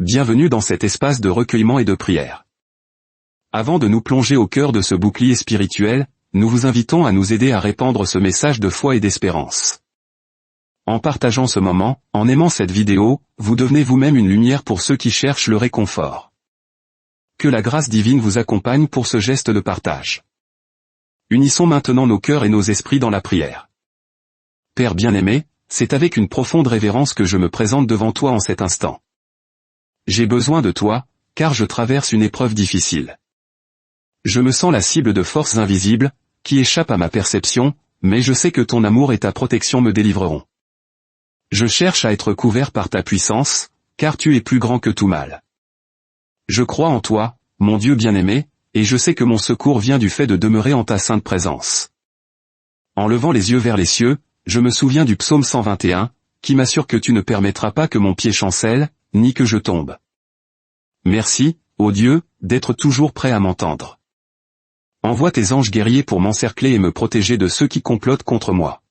Bienvenue dans cet espace de recueillement et de prière. Avant de nous plonger au cœur de ce bouclier spirituel, nous vous invitons à nous aider à répandre ce message de foi et d'espérance. En partageant ce moment, en aimant cette vidéo, vous devenez vous-même une lumière pour ceux qui cherchent le réconfort. Que la grâce divine vous accompagne pour ce geste de partage. Unissons maintenant nos cœurs et nos esprits dans la prière. Père bien-aimé, c'est avec une profonde révérence que je me présente devant toi en cet instant. J'ai besoin de toi, car je traverse une épreuve difficile. Je me sens la cible de forces invisibles, qui échappent à ma perception, mais je sais que ton amour et ta protection me délivreront. Je cherche à être couvert par ta puissance, car tu es plus grand que tout mal. Je crois en toi, mon Dieu bien-aimé, et je sais que mon secours vient du fait de demeurer en ta sainte présence. En levant les yeux vers les cieux, je me souviens du psaume 121, qui m'assure que tu ne permettras pas que mon pied chancelle, ni que je tombe. Merci, ô Dieu, d'être toujours prêt à m'entendre. Envoie tes anges guerriers pour m'encercler et me protéger de ceux qui complotent contre moi.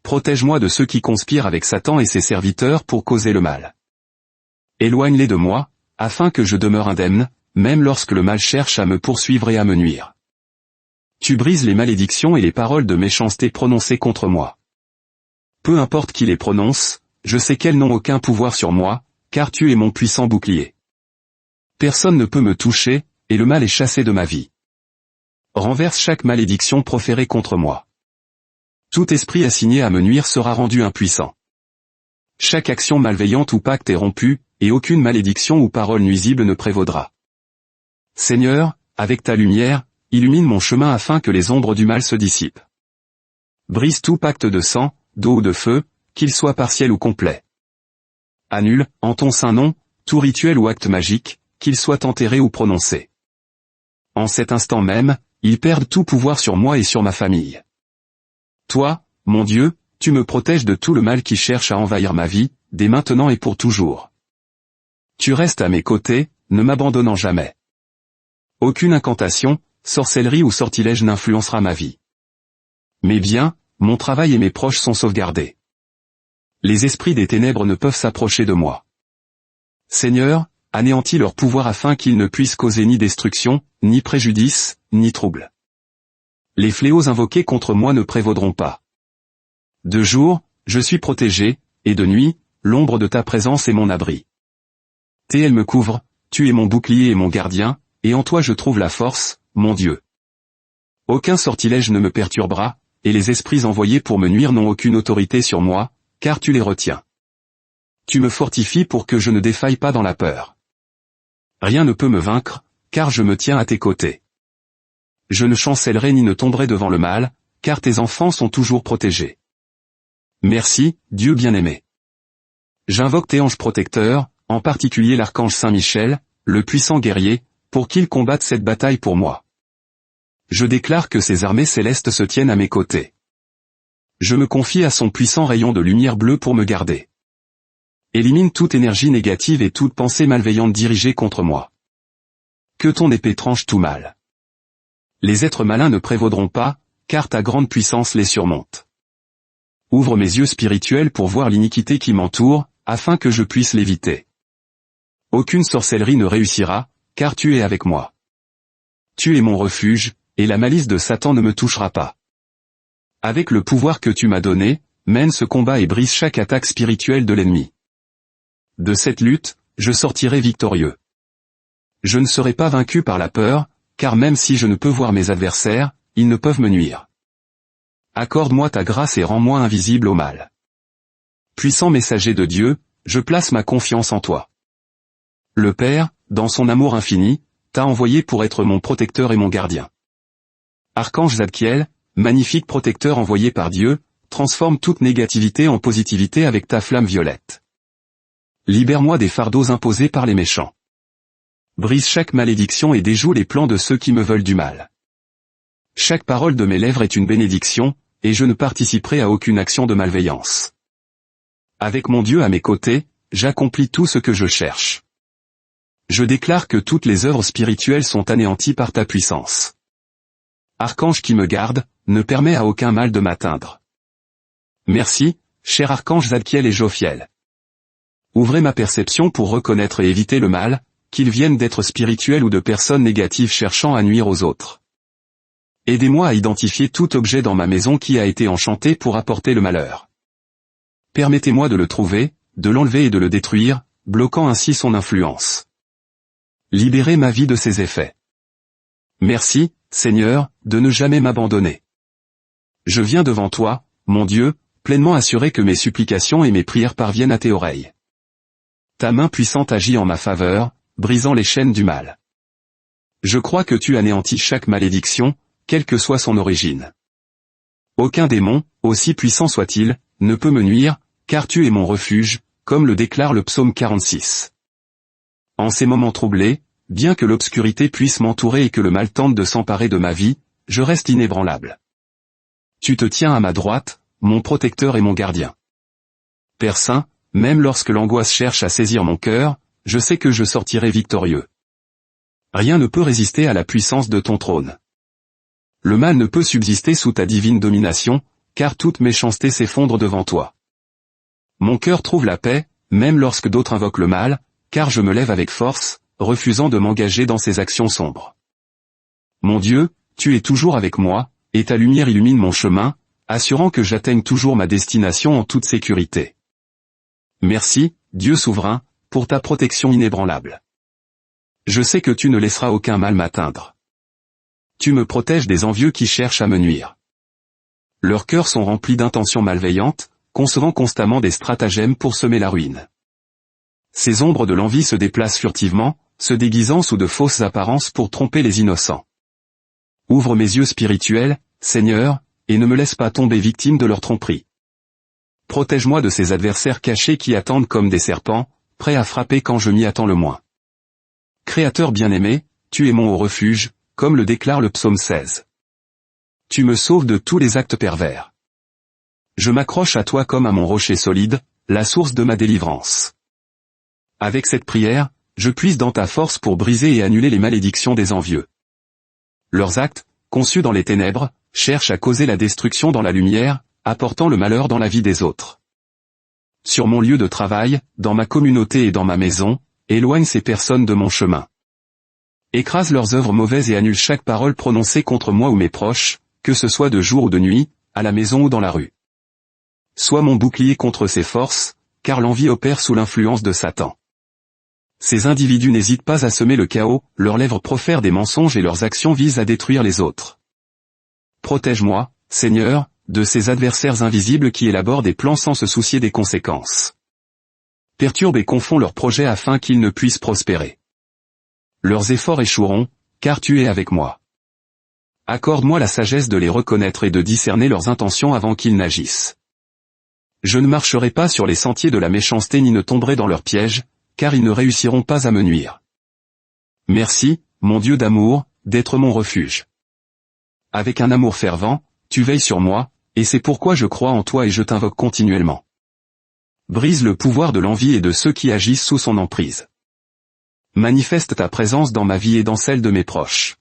Protège-moi de ceux qui conspirent avec Satan et ses serviteurs pour causer le mal. Éloigne-les de moi, afin que je demeure indemne, même lorsque le mal cherche à me poursuivre et à me nuire. Tu brises les malédictions et les paroles de méchanceté prononcées contre moi. Peu importe qui les prononce, je sais qu'elles n'ont aucun pouvoir sur moi, car tu es mon puissant bouclier. Personne ne peut me toucher, et le mal est chassé de ma vie. Renverse chaque malédiction proférée contre moi. Tout esprit assigné à me nuire sera rendu impuissant. Chaque action malveillante ou pacte est rompu, et aucune malédiction ou parole nuisible ne prévaudra. Seigneur, avec ta lumière, illumine mon chemin afin que les ombres du mal se dissipent. Brise tout pacte de sang, d'eau ou de feu, qu'il soit partiel ou complet. Annule, en ton saint nom, tout rituel ou acte magique, qu'il soit enterré ou prononcé. En cet instant même, ils perdent tout pouvoir sur moi et sur ma famille. Toi, mon Dieu, tu me protèges de tout le mal qui cherche à envahir ma vie, dès maintenant et pour toujours. Tu restes à mes côtés, ne m'abandonnant jamais. Aucune incantation, sorcellerie ou sortilège n'influencera ma vie. Mes biens, mon travail et mes proches sont sauvegardés. Les esprits des ténèbres ne peuvent s'approcher de moi. Seigneur, anéantis leur pouvoir afin qu'ils ne puissent causer ni destruction, ni préjudice, ni trouble. Les fléaux invoqués contre moi ne prévaudront pas. De jour, je suis protégé, et de nuit, l'ombre de ta présence est mon abri. Elle me couvre, tu es mon bouclier et mon gardien, et en toi je trouve la force, mon Dieu. Aucun sortilège ne me perturbera, et les esprits envoyés pour me nuire n'ont aucune autorité sur moi, car tu les retiens. Tu me fortifies pour que je ne défaille pas dans la peur. Rien ne peut me vaincre, car je me tiens à tes côtés. Je ne chancellerai ni ne tomberai devant le mal, car tes enfants sont toujours protégés. Merci, Dieu bien-aimé. J'invoque tes anges protecteurs, en particulier l'archange Saint-Michel, le puissant guerrier, pour qu'il combatte cette bataille pour moi. Je déclare que ces armées célestes se tiennent à mes côtés. Je me confie à son puissant rayon de lumière bleue pour me garder. Élimine toute énergie négative et toute pensée malveillante dirigée contre moi. Que ton épée tranche tout mal. Les êtres malins ne prévaudront pas, car ta grande puissance les surmonte. Ouvre mes yeux spirituels pour voir l'iniquité qui m'entoure, afin que je puisse l'éviter. Aucune sorcellerie ne réussira, car tu es avec moi. Tu es mon refuge, et la malice de Satan ne me touchera pas. Avec le pouvoir que tu m'as donné, mène ce combat et brise chaque attaque spirituelle de l'ennemi. De cette lutte, je sortirai victorieux. Je ne serai pas vaincu par la peur, car même si je ne peux voir mes adversaires, ils ne peuvent me nuire. Accorde-moi ta grâce et rends-moi invisible au mal. Puissant messager de Dieu, je place ma confiance en toi. Le Père, dans son amour infini, t'a envoyé pour être mon protecteur et mon gardien. Archange Zadkiel, magnifique protecteur envoyé par Dieu, transforme toute négativité en positivité avec ta flamme violette. Libère-moi des fardeaux imposés par les méchants. Brise chaque malédiction et déjoue les plans de ceux qui me veulent du mal. Chaque parole de mes lèvres est une bénédiction, et je ne participerai à aucune action de malveillance. Avec mon Dieu à mes côtés, j'accomplis tout ce que je cherche. Je déclare que toutes les œuvres spirituelles sont anéanties par ta puissance. Archange qui me garde, ne permet à aucun mal de m'atteindre. Merci, cher archange Zadkiel et Jophiel. Ouvrez ma perception pour reconnaître et éviter le mal, qu'il vienne d'êtres spirituels ou de personnes négatives cherchant à nuire aux autres. Aidez-moi à identifier tout objet dans ma maison qui a été enchanté pour apporter le malheur. Permettez-moi de le trouver, de l'enlever et de le détruire, bloquant ainsi son influence. Libérez ma vie de ses effets. Merci, Seigneur, de ne jamais m'abandonner. Je viens devant toi, mon Dieu, pleinement assuré que mes supplications et mes prières parviennent à tes oreilles. Ta main puissante agit en ma faveur, brisant les chaînes du mal. Je crois que tu anéantis chaque malédiction, quelle que soit son origine. Aucun démon, aussi puissant soit-il, ne peut me nuire, car tu es mon refuge, comme le déclare le psaume 46. En ces moments troublés, bien que l'obscurité puisse m'entourer et que le mal tente de s'emparer de ma vie, je reste inébranlable. Tu te tiens à ma droite, mon protecteur et mon gardien. Père Saint, même lorsque l'angoisse cherche à saisir mon cœur, je sais que je sortirai victorieux. Rien ne peut résister à la puissance de ton trône. Le mal ne peut subsister sous ta divine domination, car toute méchanceté s'effondre devant toi. Mon cœur trouve la paix, même lorsque d'autres invoquent le mal, car je me lève avec force, refusant de m'engager dans ces actions sombres. Mon Dieu, tu es toujours avec moi, et ta lumière illumine mon chemin, assurant que j'atteigne toujours ma destination en toute sécurité. Merci, Dieu souverain, pour ta protection inébranlable. Je sais que tu ne laisseras aucun mal m'atteindre. Tu me protèges des envieux qui cherchent à me nuire. Leurs cœurs sont remplis d'intentions malveillantes, concevant constamment des stratagèmes pour semer la ruine. Ces ombres de l'envie se déplacent furtivement, se déguisant sous de fausses apparences pour tromper les innocents. Ouvre mes yeux spirituels, Seigneur, et ne me laisse pas tomber victime de leur tromperie. Protège-moi de ces adversaires cachés qui attendent comme des serpents, prêts à frapper quand je m'y attends le moins. Créateur bien-aimé, tu es mon haut refuge, comme le déclare le psaume 16. Tu me sauves de tous les actes pervers. Je m'accroche à toi comme à mon rocher solide, la source de ma délivrance. Avec cette prière, je puise dans ta force pour briser et annuler les malédictions des envieux. Leurs actes, conçus dans les ténèbres, cherchent à causer la destruction dans la lumière, apportant le malheur dans la vie des autres. Sur mon lieu de travail, dans ma communauté et dans ma maison, éloigne ces personnes de mon chemin. Écrase leurs œuvres mauvaises et annule chaque parole prononcée contre moi ou mes proches, que ce soit de jour ou de nuit, à la maison ou dans la rue. Sois mon bouclier contre ces forces, car l'envie opère sous l'influence de Satan. Ces individus n'hésitent pas à semer le chaos, leurs lèvres profèrent des mensonges et leurs actions visent à détruire les autres. Protège-moi, Seigneur, de ces adversaires invisibles qui élaborent des plans sans se soucier des conséquences. Perturbe et confond leurs projets afin qu'ils ne puissent prospérer. Leurs efforts échoueront, car tu es avec moi. Accorde-moi la sagesse de les reconnaître et de discerner leurs intentions avant qu'ils n'agissent. Je ne marcherai pas sur les sentiers de la méchanceté ni ne tomberai dans leurs pièges, car ils ne réussiront pas à me nuire. Merci, mon Dieu d'amour, d'être mon refuge. Avec un amour fervent, tu veilles sur moi, et c'est pourquoi je crois en toi et je t'invoque continuellement. Brise le pouvoir de l'envie et de ceux qui agissent sous son emprise. Manifeste ta présence dans ma vie et dans celle de mes proches.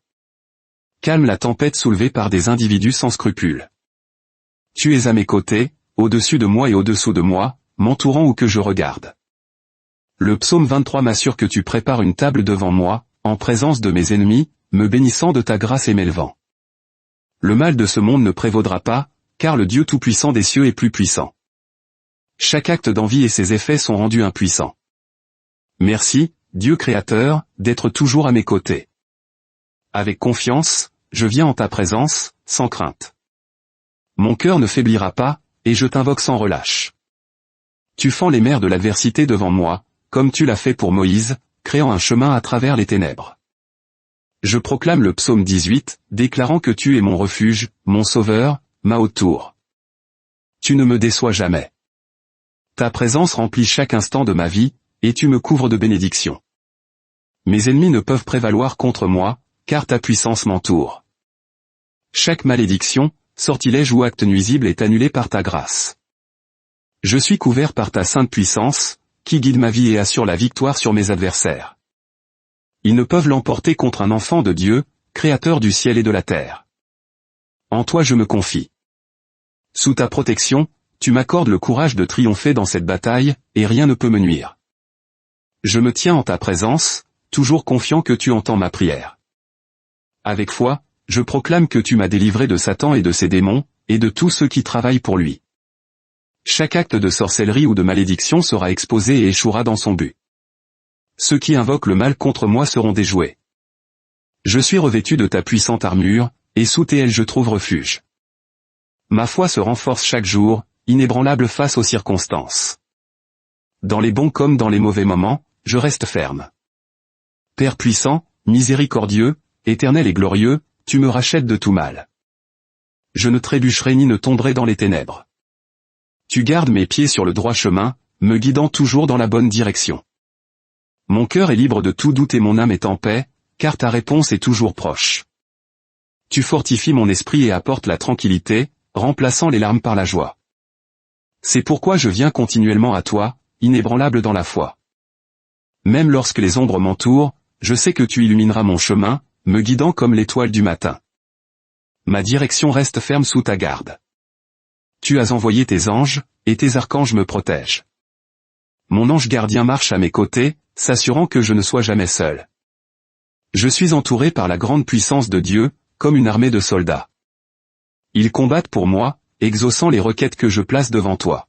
Calme la tempête soulevée par des individus sans scrupules. Tu es à mes côtés, au-dessus de moi et au-dessous de moi, m'entourant où que je regarde. Le psaume 23 m'assure que tu prépares une table devant moi, en présence de mes ennemis, me bénissant de ta grâce et m'élevant. Le mal de ce monde ne prévaudra pas, car le Dieu tout-puissant des cieux est plus puissant. Chaque acte d'envie et ses effets sont rendus impuissants. Merci, Dieu créateur, d'être toujours à mes côtés. Avec confiance, je viens en ta présence, sans crainte. Mon cœur ne faiblira pas, et je t'invoque sans relâche. Tu fends les mers de l'adversité devant moi, comme tu l'as fait pour Moïse, créant un chemin à travers les ténèbres. Je proclame le psaume 18, déclarant que tu es mon refuge, mon sauveur, ma haute tour. Tu ne me déçois jamais. Ta présence remplit chaque instant de ma vie, et tu me couvres de bénédictions. Mes ennemis ne peuvent prévaloir contre moi, car ta puissance m'entoure. Chaque malédiction, sortilège ou acte nuisible est annulé par ta grâce. Je suis couvert par ta sainte puissance, qui guide ma vie et assure la victoire sur mes adversaires. Ils ne peuvent l'emporter contre un enfant de Dieu, créateur du ciel et de la terre. En toi je me confie. Sous ta protection, tu m'accordes le courage de triompher dans cette bataille, et rien ne peut me nuire. Je me tiens en ta présence, toujours confiant que tu entends ma prière. Avec foi, je proclame que tu m'as délivré de Satan et de ses démons, et de tous ceux qui travaillent pour lui. Chaque acte de sorcellerie ou de malédiction sera exposé et échouera dans son but. Ceux qui invoquent le mal contre moi seront déjoués. Je suis revêtu de ta puissante armure, et sous tes ailes je trouve refuge. Ma foi se renforce chaque jour, inébranlable face aux circonstances. Dans les bons comme dans les mauvais moments, je reste ferme. Père puissant, miséricordieux, éternel et glorieux, tu me rachètes de tout mal. Je ne trébucherai ni ne tomberai dans les ténèbres. Tu gardes mes pieds sur le droit chemin, me guidant toujours dans la bonne direction. Mon cœur est libre de tout doute et mon âme est en paix, car ta réponse est toujours proche. Tu fortifies mon esprit et apportes la tranquillité, remplaçant les larmes par la joie. C'est pourquoi je viens continuellement à toi, inébranlable dans la foi. Même lorsque les ombres m'entourent, je sais que tu illumineras mon chemin, me guidant comme l'étoile du matin. Ma direction reste ferme sous ta garde. Tu as envoyé tes anges, et tes archanges me protègent. Mon ange gardien marche à mes côtés, s'assurant que je ne sois jamais seul. Je suis entouré par la grande puissance de Dieu, comme une armée de soldats. Ils combattent pour moi, exaucant les requêtes que je place devant toi.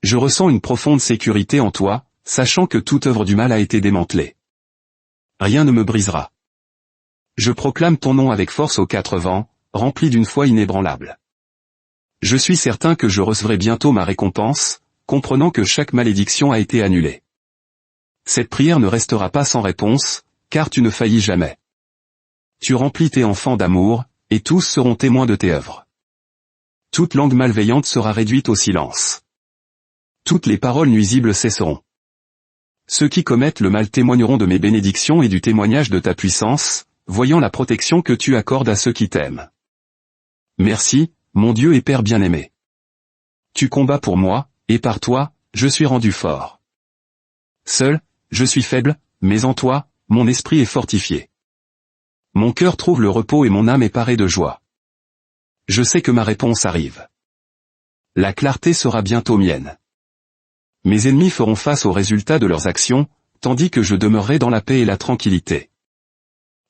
Je ressens une profonde sécurité en toi, sachant que toute œuvre du mal a été démantelée. Rien ne me brisera. Je proclame ton nom avec force aux quatre vents, rempli d'une foi inébranlable. Je suis certain que je recevrai bientôt ma récompense, comprenant que chaque malédiction a été annulée. Cette prière ne restera pas sans réponse, car tu ne faillis jamais. Tu remplis tes enfants d'amour, et tous seront témoins de tes œuvres. Toute langue malveillante sera réduite au silence. Toutes les paroles nuisibles cesseront. Ceux qui commettent le mal témoigneront de mes bénédictions et du témoignage de ta puissance, voyant la protection que tu accordes à ceux qui t'aiment. Merci, mon Dieu et Père bien-aimé. Tu combats pour moi, et par toi, je suis rendu fort. Seul, je suis faible, mais en toi, mon esprit est fortifié. Mon cœur trouve le repos et mon âme est parée de joie. Je sais que ma réponse arrive. La clarté sera bientôt mienne. Mes ennemis feront face aux résultats de leurs actions, tandis que je demeurerai dans la paix et la tranquillité.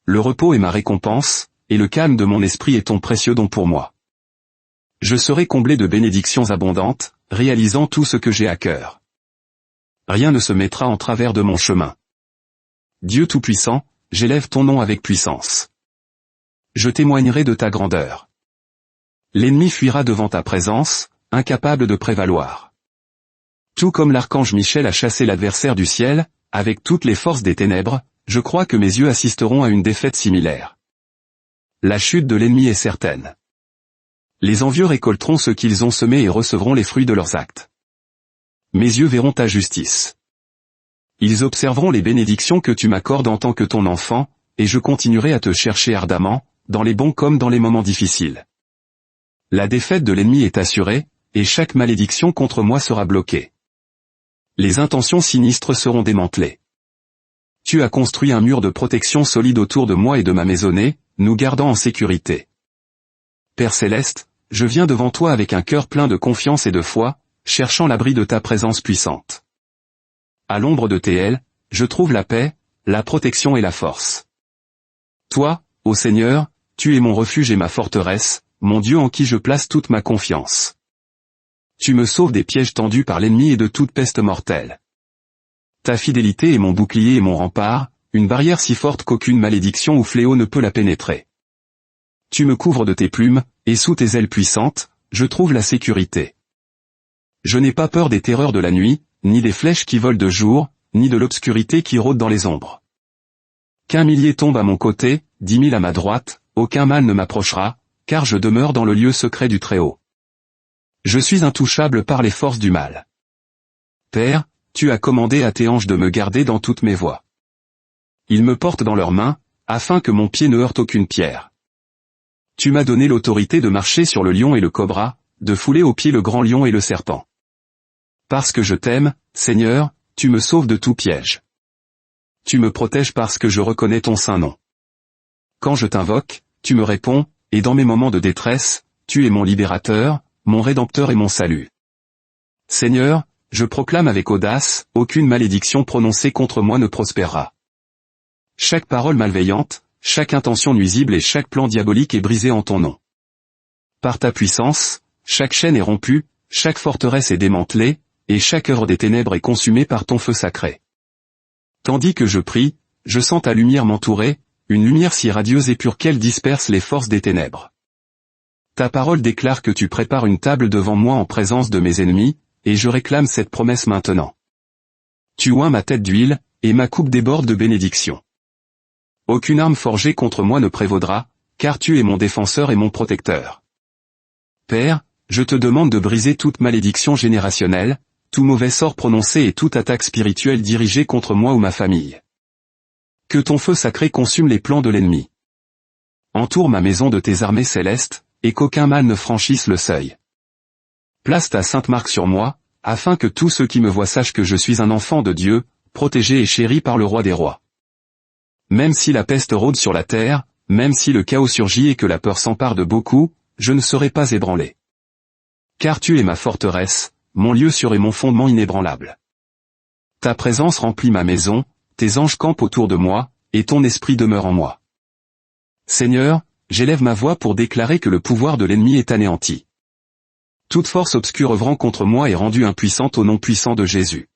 Le repos est ma récompense, et le calme de mon esprit est ton précieux don pour moi. Je serai comblé de bénédictions abondantes, réalisant tout ce que j'ai à cœur. Rien ne se mettra en travers de mon chemin. Dieu Tout-Puissant, j'élève ton nom avec puissance. Je témoignerai de ta grandeur. L'ennemi fuira devant ta présence, incapable de prévaloir. Tout comme l'archange Michel a chassé l'adversaire du ciel, avec toutes les forces des ténèbres, je crois que mes yeux assisteront à une défaite similaire. La chute de l'ennemi est certaine. Les envieux récolteront ce qu'ils ont semé et recevront les fruits de leurs actes. Mes yeux verront ta justice. Ils observeront les bénédictions que tu m'accordes en tant que ton enfant, et je continuerai à te chercher ardemment, dans les bons comme dans les moments difficiles. La défaite de l'ennemi est assurée, et chaque malédiction contre moi sera bloquée. Les intentions sinistres seront démantelées. Tu as construit un mur de protection solide autour de moi et de ma maisonnée, nous gardant en sécurité. Père Céleste, je viens devant toi avec un cœur plein de confiance et de foi, cherchant l'abri de ta présence puissante. À l'ombre de tes ailes, je trouve la paix, la protection et la force. Toi, ô Seigneur, tu es mon refuge et ma forteresse, mon Dieu en qui je place toute ma confiance. Tu me sauves des pièges tendus par l'ennemi et de toute peste mortelle. Ta fidélité est mon bouclier et mon rempart, une barrière si forte qu'aucune malédiction ou fléau ne peut la pénétrer. Tu me couvres de tes plumes, et sous tes ailes puissantes, je trouve la sécurité. Je n'ai pas peur des terreurs de la nuit, ni des flèches qui volent de jour, ni de l'obscurité qui rôde dans les ombres. Qu'un millier tombe à mon côté, 10 000 à ma droite, aucun mal ne m'approchera, car je demeure dans le lieu secret du Très-Haut. Je suis intouchable par les forces du mal. Père, tu as commandé à tes anges de me garder dans toutes mes voies. Ils me portent dans leurs mains, afin que mon pied ne heurte aucune pierre. Tu m'as donné l'autorité de marcher sur le lion et le cobra, de fouler aux pieds le grand lion et le serpent. Parce que je t'aime, Seigneur, tu me sauves de tout piège. Tu me protèges parce que je reconnais ton saint nom. Quand je t'invoque, tu me réponds, et dans mes moments de détresse, tu es mon libérateur, mon rédempteur et mon salut. Seigneur, je proclame avec audace, aucune malédiction prononcée contre moi ne prospérera. Chaque parole malveillante, chaque intention nuisible et chaque plan diabolique est brisé en ton nom. Par ta puissance, chaque chaîne est rompue, chaque forteresse est démantelée, et chaque œuvre des ténèbres est consumée par ton feu sacré. Tandis que je prie, je sens ta lumière m'entourer, une lumière si radieuse et pure qu'elle disperse les forces des ténèbres. Ta parole déclare que tu prépares une table devant moi en présence de mes ennemis, et je réclame cette promesse maintenant. Tu oins ma tête d'huile, et ma coupe déborde de bénédictions. Aucune arme forgée contre moi ne prévaudra, car tu es mon défenseur et mon protecteur. Père, je te demande de briser toute malédiction générationnelle, tout mauvais sort prononcé et toute attaque spirituelle dirigée contre moi ou ma famille. Que ton feu sacré consume les plans de l'ennemi. Entoure ma maison de tes armées célestes, et qu'aucun mal ne franchisse le seuil. Place ta sainte marque sur moi, afin que tous ceux qui me voient sachent que je suis un enfant de Dieu, protégé et chéri par le roi des rois. Même si la peste rôde sur la terre, même si le chaos surgit et que la peur s'empare de beaucoup, je ne serai pas ébranlé. Car tu es ma forteresse, mon lieu sûr et mon fondement inébranlable. Ta présence remplit ma maison, tes anges campent autour de moi, et ton esprit demeure en moi. Seigneur, j'élève ma voix pour déclarer que le pouvoir de l'ennemi est anéanti. Toute force obscure œuvrant contre moi est rendue impuissante au nom puissant de Jésus.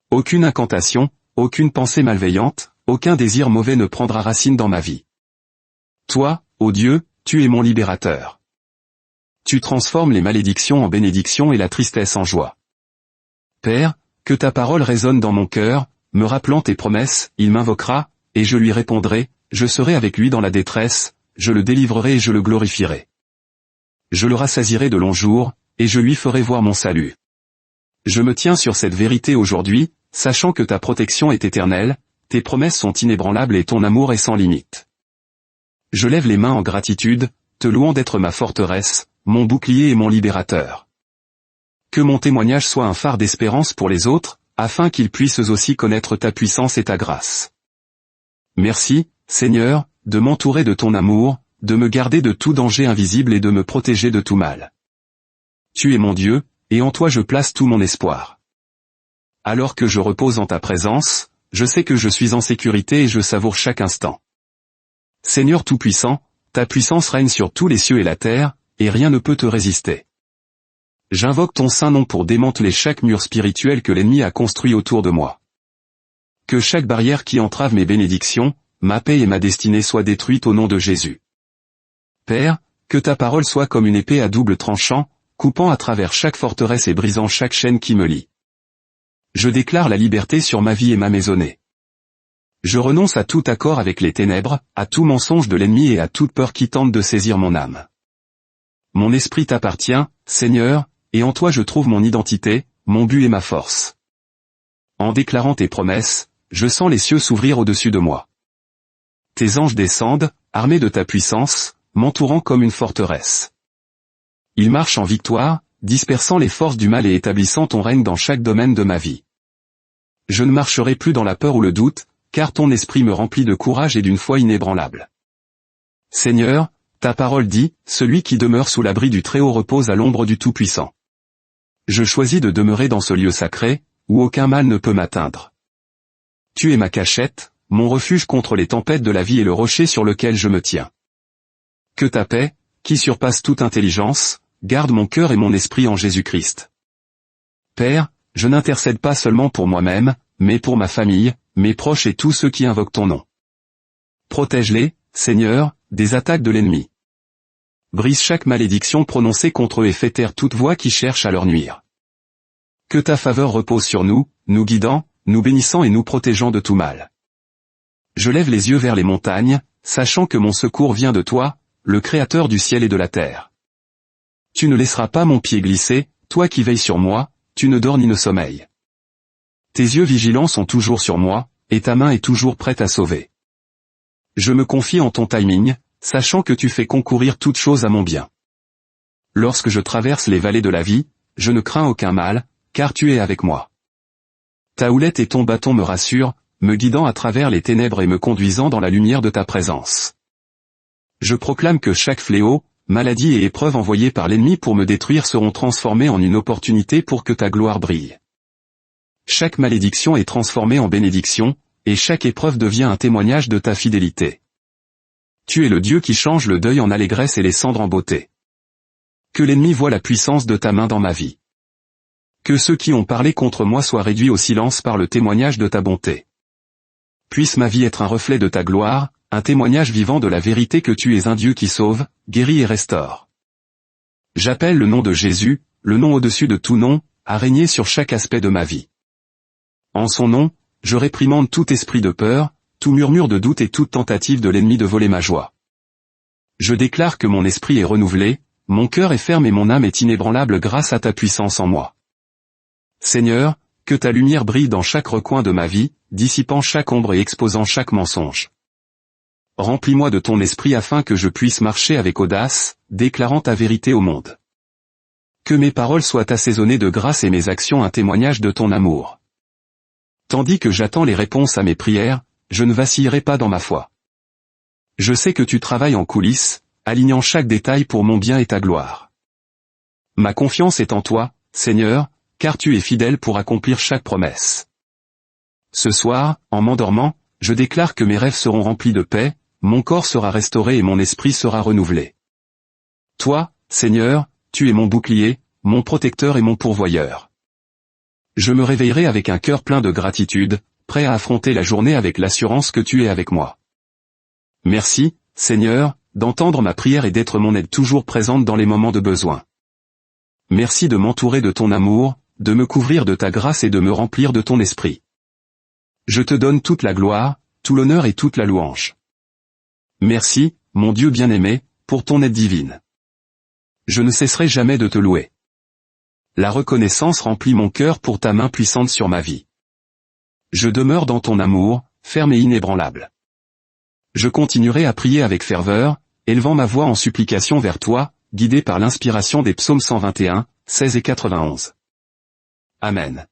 Aucune incantation, aucune pensée malveillante, aucun désir mauvais ne prendra racine dans ma vie. Toi, ô Dieu, tu es mon libérateur. Tu transformes les malédictions en bénédictions et la tristesse en joie. Père, que ta parole résonne dans mon cœur, me rappelant tes promesses, il m'invoquera, et je lui répondrai, je serai avec lui dans la détresse, je le délivrerai et je le glorifierai. Je le rassasierai de longs jours, et je lui ferai voir mon salut. Je me tiens sur cette vérité aujourd'hui, sachant que ta protection est éternelle, tes promesses sont inébranlables et ton amour est sans limite. Je lève les mains en gratitude, te louant d'être ma forteresse, mon bouclier et mon libérateur. Que mon témoignage soit un phare d'espérance pour les autres, afin qu'ils puissent eux aussi connaître ta puissance et ta grâce. Merci, Seigneur, de m'entourer de ton amour, de me garder de tout danger invisible et de me protéger de tout mal. Tu es mon Dieu, et en toi je place tout mon espoir. Alors que je repose en ta présence, je sais que je suis en sécurité et je savoure chaque instant. Seigneur Tout-Puissant, ta puissance règne sur tous les cieux et la terre, et rien ne peut te résister. J'invoque ton saint nom pour démanteler chaque mur spirituel que l'ennemi a construit autour de moi. Que chaque barrière qui entrave mes bénédictions, ma paix et ma destinée soient détruites au nom de Jésus. Père, que ta parole soit comme une épée à double tranchant, coupant à travers chaque forteresse et brisant chaque chaîne qui me lie. Je déclare la liberté sur ma vie et ma maisonnée. Je renonce à tout accord avec les ténèbres, à tout mensonge de l'ennemi et à toute peur qui tente de saisir mon âme. Mon esprit t'appartient, Seigneur, et en toi je trouve mon identité, mon but et ma force. En déclarant tes promesses, je sens les cieux s'ouvrir au-dessus de moi. Tes anges descendent, armés de ta puissance, m'entourant comme une forteresse. Ils marchent en victoire, dispersant les forces du mal et établissant ton règne dans chaque domaine de ma vie. Je ne marcherai plus dans la peur ou le doute, car ton esprit me remplit de courage et d'une foi inébranlable. Seigneur, ta parole dit, celui qui demeure sous l'abri du Très-Haut repose à l'ombre du Tout-Puissant. Je choisis de demeurer dans ce lieu sacré, où aucun mal ne peut m'atteindre. Tu es ma cachette, mon refuge contre les tempêtes de la vie et le rocher sur lequel je me tiens. Que ta paix, qui surpasse toute intelligence, garde mon cœur et mon esprit en Jésus-Christ. Père, je n'intercède pas seulement pour moi-même, mais pour ma famille, mes proches et tous ceux qui invoquent ton nom. Protège-les, Seigneur, des attaques de l'ennemi. Brise chaque malédiction prononcée contre eux et fais taire toute voix qui cherche à leur nuire. Que ta faveur repose sur nous, nous guidant, nous bénissant et nous protégeant de tout mal. Je lève les yeux vers les montagnes, sachant que mon secours vient de toi, le Créateur du ciel et de la terre. Tu ne laisseras pas mon pied glisser, toi qui veilles sur moi, tu ne dors ni ne sommeilles. Tes yeux vigilants sont toujours sur moi, et ta main est toujours prête à sauver. Je me confie en ton timing, sachant que tu fais concourir toutes choses à mon bien. Lorsque je traverse les vallées de la vie, je ne crains aucun mal, car tu es avec moi. Ta houlette et ton bâton me rassurent, me guidant à travers les ténèbres et me conduisant dans la lumière de ta présence. Je proclame que chaque fléau, maladie et épreuve envoyée par l'ennemi pour me détruire seront transformés en une opportunité pour que ta gloire brille. Chaque malédiction est transformée en bénédiction, et chaque épreuve devient un témoignage de ta fidélité. Tu es le Dieu qui change le deuil en allégresse et les cendres en beauté. Que l'ennemi voie la puissance de ta main dans ma vie. Que ceux qui ont parlé contre moi soient réduits au silence par le témoignage de ta bonté. Puisse ma vie être un reflet de ta gloire, un témoignage vivant de la vérité que tu es un Dieu qui sauve, guérit et restaure. J'appelle le nom de Jésus, le nom au-dessus de tout nom, à régner sur chaque aspect de ma vie. En son nom, je réprimande tout esprit de peur, tout murmure de doute et toute tentative de l'ennemi de voler ma joie. Je déclare que mon esprit est renouvelé, mon cœur est ferme et mon âme est inébranlable grâce à ta puissance en moi. Seigneur, que ta lumière brille dans chaque recoin de ma vie, dissipant chaque ombre et exposant chaque mensonge. Remplis-moi de ton esprit afin que je puisse marcher avec audace, déclarant ta vérité au monde. Que mes paroles soient assaisonnées de grâce et mes actions un témoignage de ton amour. Tandis que j'attends les réponses à mes prières, je ne vacillerai pas dans ma foi. Je sais que tu travailles en coulisses, alignant chaque détail pour mon bien et ta gloire. Ma confiance est en toi, Seigneur, car tu es fidèle pour accomplir chaque promesse. Ce soir, en m'endormant, je déclare que mes rêves seront remplis de paix, mon corps sera restauré et mon esprit sera renouvelé. Toi, Seigneur, tu es mon bouclier, mon protecteur et mon pourvoyeur. Je me réveillerai avec un cœur plein de gratitude, prêt à affronter la journée avec l'assurance que tu es avec moi. Merci, Seigneur, d'entendre ma prière et d'être mon aide toujours présente dans les moments de besoin. Merci de m'entourer de ton amour, de me couvrir de ta grâce et de me remplir de ton esprit. Je te donne toute la gloire, tout l'honneur et toute la louange. Merci, mon Dieu bien-aimé, pour ton aide divine. Je ne cesserai jamais de te louer. La reconnaissance remplit mon cœur pour ta main puissante sur ma vie. Je demeure dans ton amour, ferme et inébranlable. Je continuerai à prier avec ferveur, élevant ma voix en supplication vers toi, guidé par l'inspiration des psaumes 121, 16 et 91. Amen.